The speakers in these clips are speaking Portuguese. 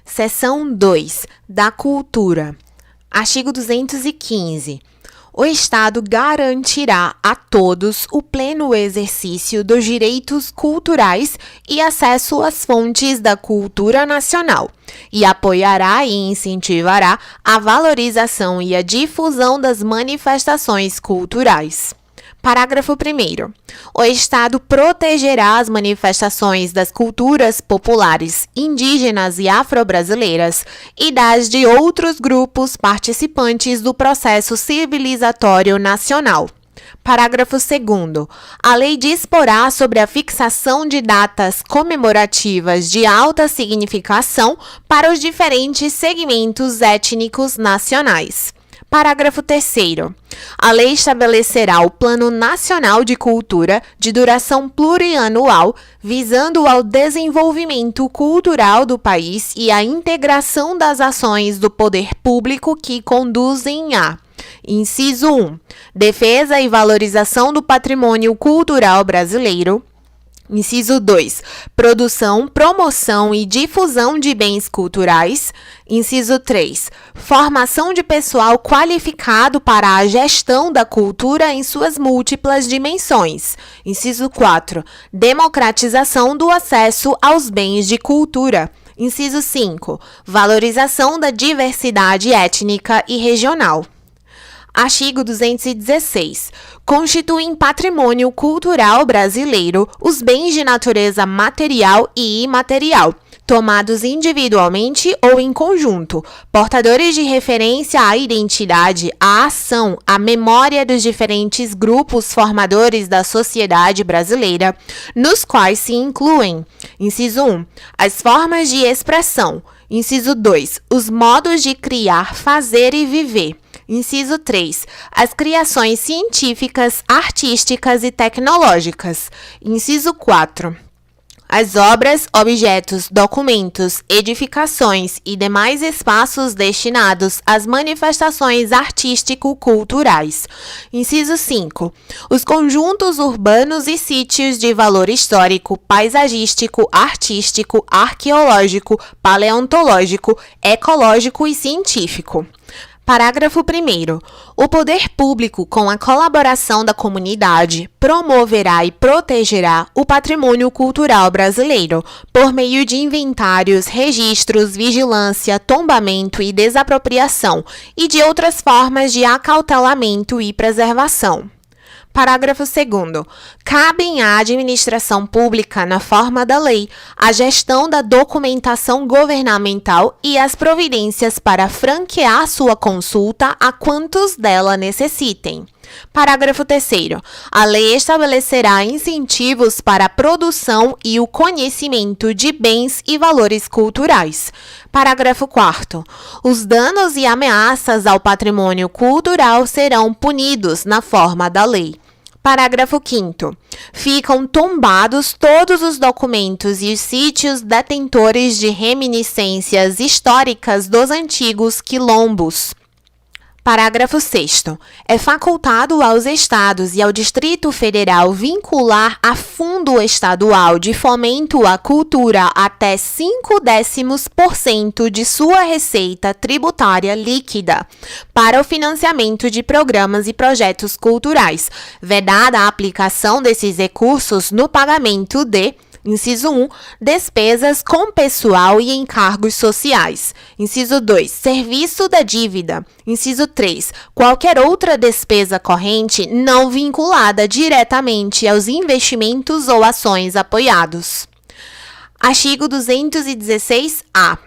Seção 2. Da Cultura. Artigo 215. O Estado garantirá a todos o pleno exercício dos direitos culturais e acesso às fontes da cultura nacional, e apoiará e incentivará a valorização e a difusão das manifestações culturais. Parágrafo 1º. O Estado protegerá as manifestações das culturas populares, indígenas e afro-brasileiras e das de outros grupos participantes do processo civilizatório nacional. Parágrafo 2º. A lei disporá sobre a fixação de datas comemorativas de alta significação para os diferentes segmentos étnicos nacionais. Parágrafo 3º. A lei estabelecerá o Plano Nacional de Cultura de duração plurianual, visando ao desenvolvimento cultural do país e à integração das ações do poder público que conduzem a: Inciso 1. Defesa e valorização do patrimônio cultural brasileiro. Inciso 2. Produção, promoção e difusão de bens culturais. Inciso 3. Formação de pessoal qualificado para a gestão da cultura em suas múltiplas dimensões. Inciso 4. Democratização do acesso aos bens de cultura. Inciso 5. Valorização da diversidade étnica e regional. Artigo 216. Constituem patrimônio cultural brasileiro os bens de natureza material e imaterial, tomados individualmente ou em conjunto, portadores de referência à identidade, à ação, à memória dos diferentes grupos formadores da sociedade brasileira, nos quais se incluem: Inciso 1. As formas de expressão. Inciso 2. Os modos de criar, fazer e viver. Inciso 3. As criações científicas, artísticas e tecnológicas. Inciso 4. As obras, objetos, documentos, edificações e demais espaços destinados às manifestações artístico-culturais. Inciso 5. Os conjuntos urbanos e sítios de valor histórico, paisagístico, artístico, arqueológico, paleontológico, ecológico e científico. Parágrafo 1º. O poder público, com a colaboração da comunidade, promoverá e protegerá o patrimônio cultural brasileiro por meio de inventários, registros, vigilância, tombamento e desapropriação e de outras formas de acautelamento e preservação. Parágrafo 2º. Cabem à administração pública, na forma da lei, a gestão da documentação governamental e as providências para franquear sua consulta a quantos dela necessitem. Parágrafo 3º. A lei estabelecerá incentivos para a produção e o conhecimento de bens e valores culturais. Parágrafo 4º. Os danos e ameaças ao patrimônio cultural serão punidos na forma da lei. Parágrafo 5º. Ficam tombados todos os documentos e os sítios detentores de reminiscências históricas dos antigos quilombos. Parágrafo 6º. É facultado aos Estados e ao Distrito Federal vincular a fundo estadual de fomento à cultura até 0,5% de sua receita tributária líquida para o financiamento de programas e projetos culturais, vedada a aplicação desses recursos no pagamento de: Inciso 1. Despesas com pessoal e encargos sociais. Inciso 2. Serviço da dívida. Inciso 3. Qualquer outra despesa corrente não vinculada diretamente aos investimentos ou ações apoiados. Artigo 216-A.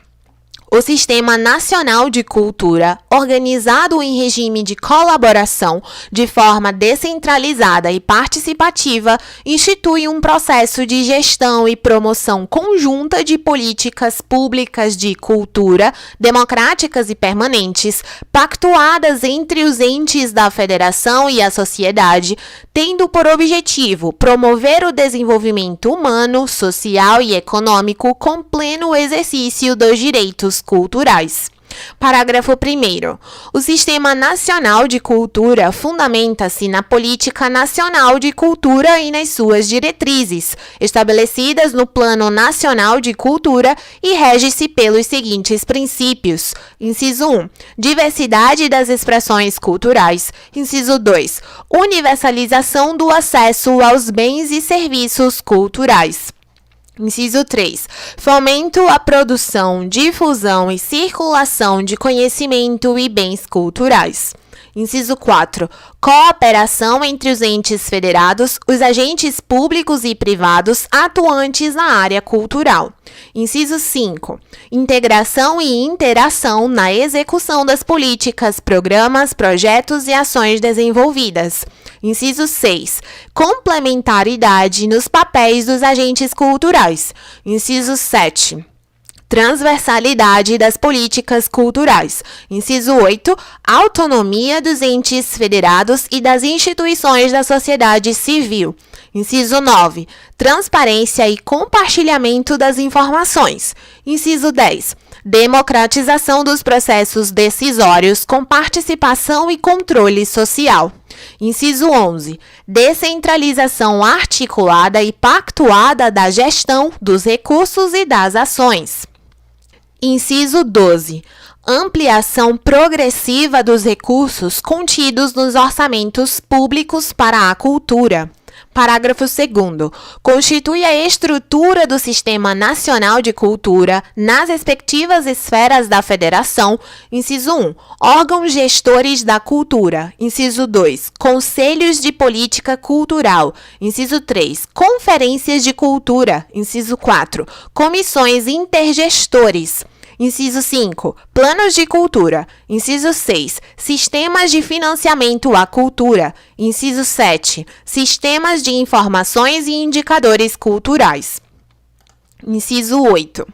O Sistema Nacional de Cultura, organizado em regime de colaboração, de forma descentralizada e participativa, institui um processo de gestão e promoção conjunta de políticas públicas de cultura, democráticas e permanentes, pactuadas entre os entes da Federação e a sociedade, tendo por objetivo promover o desenvolvimento humano, social e econômico com pleno exercício dos direitos culturais. Parágrafo 1º. O Sistema Nacional de Cultura fundamenta-se na Política Nacional de Cultura e nas suas diretrizes, estabelecidas no Plano Nacional de Cultura e rege-se pelos seguintes princípios. Inciso 1. Diversidade das expressões culturais. Inciso 2. Universalização do acesso aos bens e serviços culturais. Inciso 3. Fomento à produção, difusão e circulação de conhecimento e bens culturais. Inciso 4. Cooperação entre os entes federados, os agentes públicos e privados atuantes na área cultural. Inciso 5. Integração e interação na execução das políticas, programas, projetos e ações desenvolvidas. Inciso 6. Complementaridade nos papéis dos agentes culturais. Inciso 7. Transversalidade das políticas culturais. Inciso 8. Autonomia dos entes federados e das instituições da sociedade civil. Inciso 9. Transparência e compartilhamento das informações. Inciso 10. Democratização dos processos decisórios com participação e controle social. Inciso 11. Descentralização articulada e pactuada da gestão dos recursos e das ações. Inciso 12. Ampliação progressiva dos recursos contidos nos orçamentos públicos para a cultura. Parágrafo 2º. Constitui a estrutura do Sistema Nacional de Cultura nas respectivas esferas da Federação. Inciso 1. Órgãos gestores da cultura. Inciso 2. Conselhos de política cultural. Inciso 3. Conferências de cultura. Inciso 4. Comissões intergestores. Inciso 5. Planos de cultura. Inciso 6. Sistemas de financiamento à cultura. Inciso 7. Sistemas de informações e indicadores culturais. Inciso 8.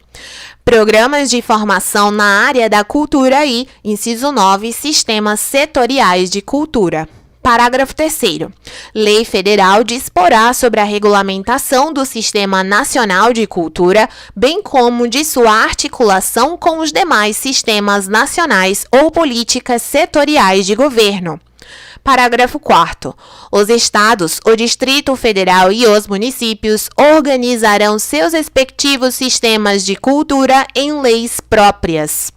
Programas de formação na área da cultura e, inciso 9, sistemas setoriais de cultura. Parágrafo 3º. Lei Federal disporá sobre a regulamentação do Sistema Nacional de Cultura, bem como de sua articulação com os demais sistemas nacionais ou políticas setoriais de governo. Parágrafo 4º. Os estados, o Distrito Federal e os municípios organizarão seus respectivos sistemas de cultura em leis próprias.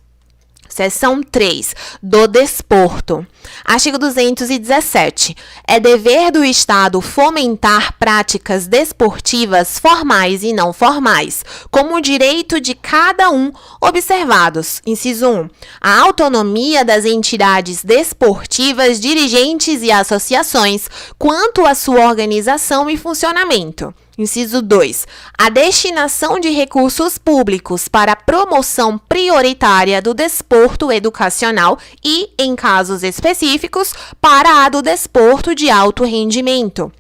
Seção 3. Do desporto. Artigo 217. É dever do Estado fomentar práticas desportivas formais e não formais, como o direito de cada um, observados. Inciso 1. A autonomia das entidades desportivas, dirigentes e associações, quanto à sua organização e funcionamento. Inciso 2. A destinação de recursos públicos para a promoção prioritária do desporto educacional e, em casos específicos, para a do desporto de alto rendimento.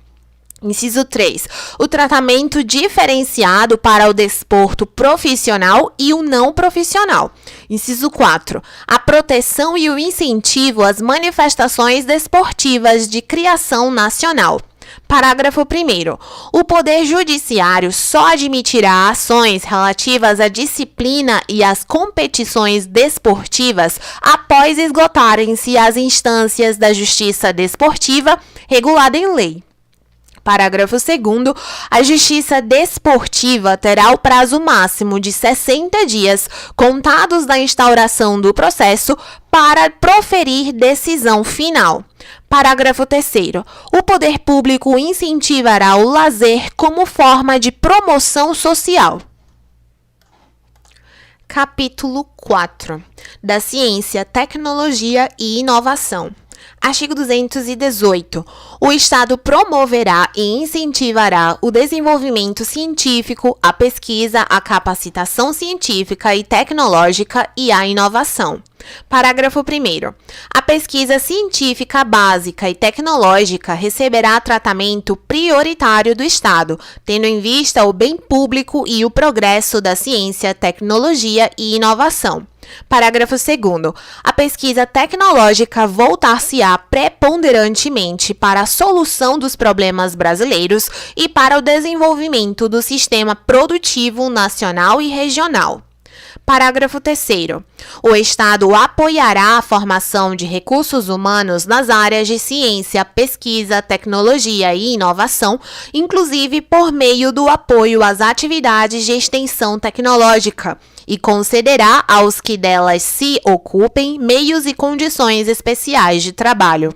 Inciso 3. O tratamento diferenciado para o desporto profissional e o não profissional. Inciso 4. A proteção e o incentivo às manifestações desportivas de criação nacional. Parágrafo 1º. O Poder Judiciário só admitirá ações relativas à disciplina e às competições desportivas após esgotarem-se as instâncias da Justiça Desportiva regulada em lei. Parágrafo 2º. A Justiça Desportiva terá o prazo máximo de 60 dias, contados da instauração do processo, para proferir decisão final. Parágrafo 3º. O poder público incentivará o lazer como forma de promoção social. Capítulo 4. Da ciência, tecnologia e inovação. Artigo 218. O Estado promoverá e incentivará o desenvolvimento científico, a pesquisa, a capacitação científica e tecnológica e a inovação. Parágrafo 1º. A pesquisa científica básica e tecnológica receberá tratamento prioritário do Estado, tendo em vista o bem público e o progresso da ciência, tecnologia e inovação. Parágrafo 2º. A pesquisa tecnológica voltar-se-á preponderantemente para a solução dos problemas brasileiros e para o desenvolvimento do sistema produtivo nacional e regional. Parágrafo 3º. O Estado apoiará a formação de recursos humanos nas áreas de ciência, pesquisa, tecnologia e inovação, inclusive por meio do apoio às atividades de extensão tecnológica, e concederá aos que delas se ocupem meios e condições especiais de trabalho.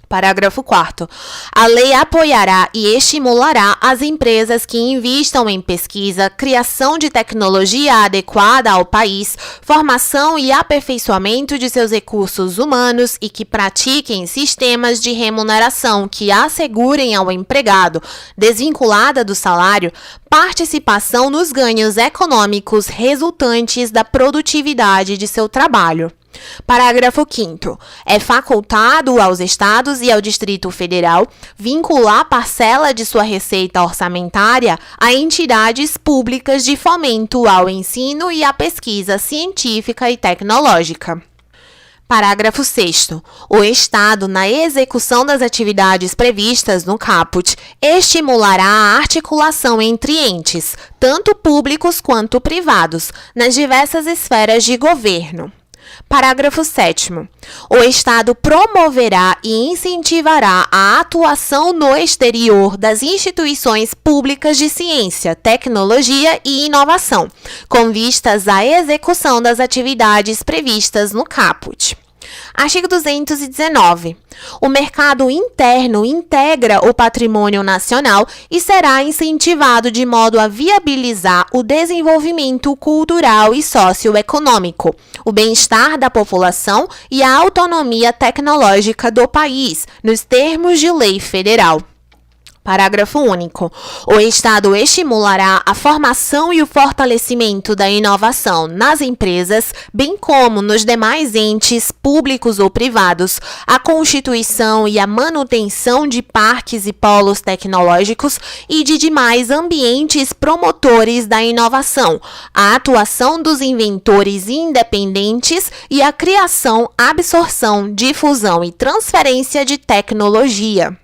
Parágrafo 4º. A lei apoiará e estimulará as empresas que invistam em pesquisa, criação de tecnologia adequada ao país, formação e aperfeiçoamento de seus recursos humanos e que pratiquem sistemas de remuneração que assegurem ao empregado, desvinculada do salário, participação nos ganhos econômicos resultantes da produtividade de seu trabalho. Parágrafo 5º. É facultado aos Estados e ao Distrito Federal vincular parcela de sua receita orçamentária a entidades públicas de fomento ao ensino e à pesquisa científica e tecnológica. Parágrafo 6º. O Estado, na execução das atividades previstas no caput, estimulará a articulação entre entes, tanto públicos quanto privados, nas diversas esferas de governo. Parágrafo 7º. O Estado promoverá e incentivará a atuação no exterior das instituições públicas de ciência, tecnologia e inovação, com vistas à execução das atividades previstas no caput. Artigo 219. O mercado interno integra o patrimônio nacional e será incentivado de modo a viabilizar o desenvolvimento cultural e socioeconômico, o bem-estar da população e a autonomia tecnológica do país, nos termos de lei federal. Parágrafo único. O Estado estimulará a formação e o fortalecimento da inovação nas empresas, bem como nos demais entes públicos ou privados, a constituição e a manutenção de parques e polos tecnológicos e de demais ambientes promotores da inovação, a atuação dos inventores independentes e a criação, absorção, difusão e transferência de tecnologia.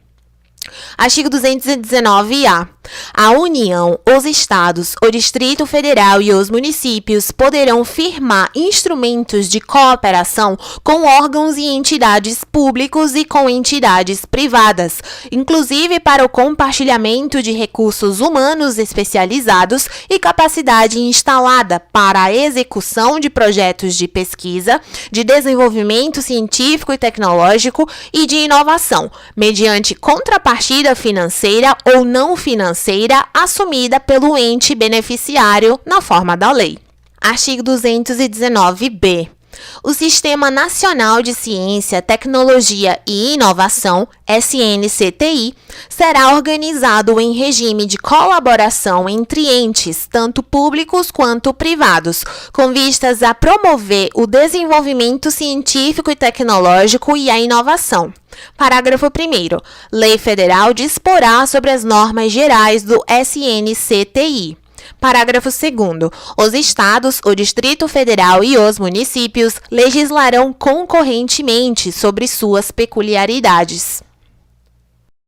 Artigo 219-A. A União, os Estados, o Distrito Federal e os municípios poderão firmar instrumentos de cooperação com órgãos e entidades públicos e com entidades privadas, inclusive para o compartilhamento de recursos humanos especializados e capacidade instalada para a execução de projetos de pesquisa, de desenvolvimento científico e tecnológico e de inovação, mediante contrapartida financeira ou não financeira assumida pelo ente beneficiário na forma da lei. Artigo 219-B. O Sistema Nacional de Ciência, Tecnologia e Inovação, SNCTI, será organizado em regime de colaboração entre entes, tanto públicos quanto privados, com vistas a promover o desenvolvimento científico e tecnológico e a inovação. Parágrafo 1º. Lei Federal disporá sobre as normas gerais do SNCTI. Parágrafo 2º. Os Estados, o Distrito Federal e os municípios legislarão concorrentemente sobre suas peculiaridades.